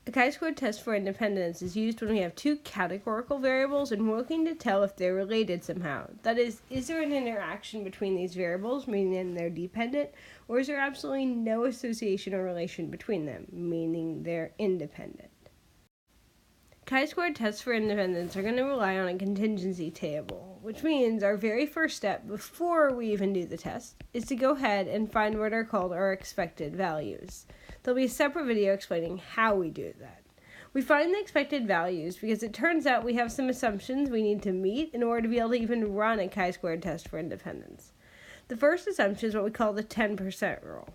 A chi-squared test for independence is used when we have two categorical variables and we're looking to tell if they're related somehow. That is there an interaction between these variables, meaning they're dependent, or is there absolutely no association or relation between them, meaning they're independent? Chi-squared tests for independence are going to rely on a contingency table, which means our very first step before we even do the test is to go ahead and find what are called our expected values. There'll be a separate video explaining how we do that. We find the expected values because it turns out we have some assumptions we need to meet in order to be able to even run a chi-squared test for independence. The first assumption is what we call the 10% rule.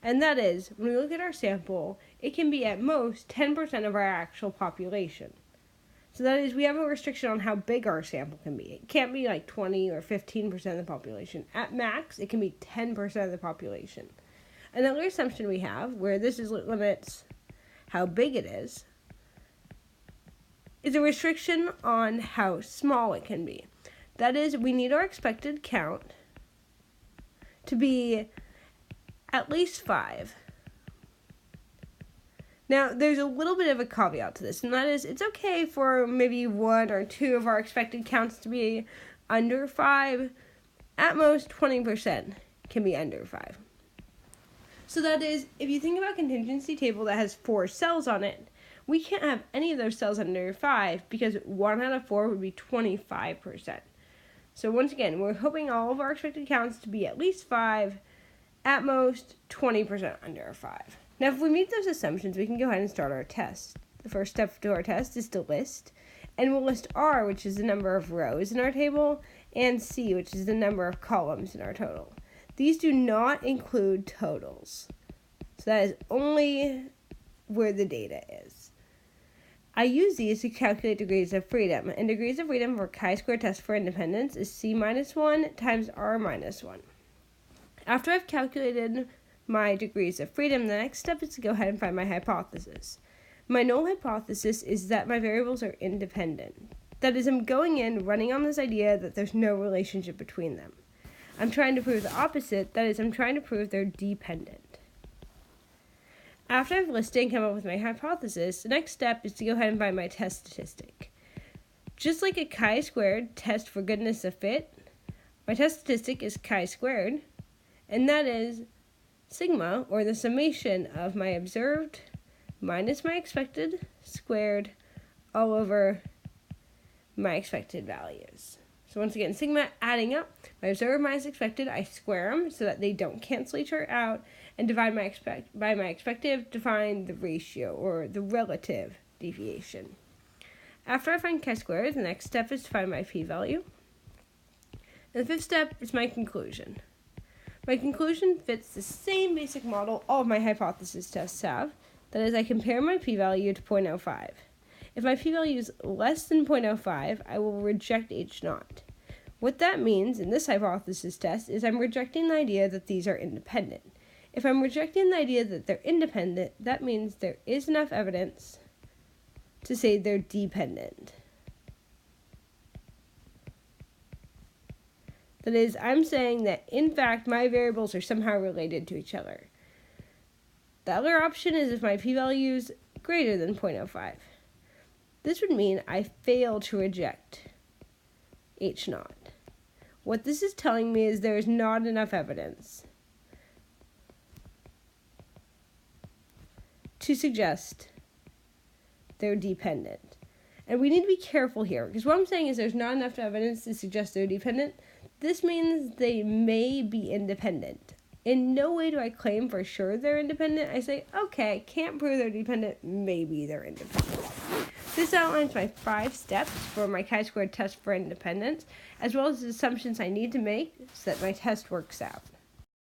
And that is, when we look at our sample, it can be at most 10% of our actual population. So that is, we have a restriction on how big our sample can be. It can't be like 20 or 15% of the population. At max, it can be 10% of the population. Another assumption we have, where this limits how big it is a restriction on how small it can be. That is, we need our expected count to be at least 5. Now, there's a little bit of a caveat to this, and that is it's okay for maybe 1 or 2 of our expected counts to be under 5. At most, 20% can be under 5. So that is, if you think about a contingency table that has 4 cells on it, we can't have any of those cells under 5 because 1 out of 4 would be 25%. So once again, we're hoping all of our expected counts to be at least 5, at most 20% under 5. Now, if we meet those assumptions, we can go ahead and start our test. The first step to our test is to list, and we'll list R, which is the number of rows in our table, and C, which is the number of columns in our total. These do not include totals, so that is only where the data is. I use these to calculate degrees of freedom, and degrees of freedom for chi-squared test for independence is C-1 times R-1. After I've calculated my degrees of freedom, the next step is to go ahead and find my hypothesis. My null hypothesis is that my variables are independent. That is, I'm going in running on this idea that there's no relationship between them. I'm trying to prove the opposite, that is, I'm trying to prove they're dependent. After I've listed and come up with my hypothesis, the next step is to go ahead and find my test statistic. Just like a chi-squared test for goodness of fit, my test statistic is chi-squared, and that is sigma, or the summation of my observed minus my expected squared all over my expected values. So once again, sigma adding up, my observed minus expected, I square them so that they don't cancel each other out, and divide by my expected to find the ratio, or the relative deviation. After I find chi-squared, the next step is to find my p-value. And the fifth step is my conclusion. My conclusion fits the same basic model all of my hypothesis tests have. That is, I compare my p-value to 0.05. If my p-value is less than 0.05, I will reject H0. What that means in this hypothesis test is I'm rejecting the idea that these are independent. If I'm rejecting the idea that they're independent, that means there is enough evidence to say they're dependent. That is, I'm saying that, in fact, my variables are somehow related to each other. The other option is if my p-value is greater than 0.05. This would mean I fail to reject H0. What this is telling me is there is not enough evidence to suggest they're dependent. And we need to be careful here, because what I'm saying is there's not enough evidence to suggest they're dependent. This means they may be independent. In no way do I claim for sure they're independent. I say, okay, can't prove they're dependent, maybe they're independent. This outlines my 5 steps for my chi-squared test for independence, as well as the assumptions I need to make so that my test works out.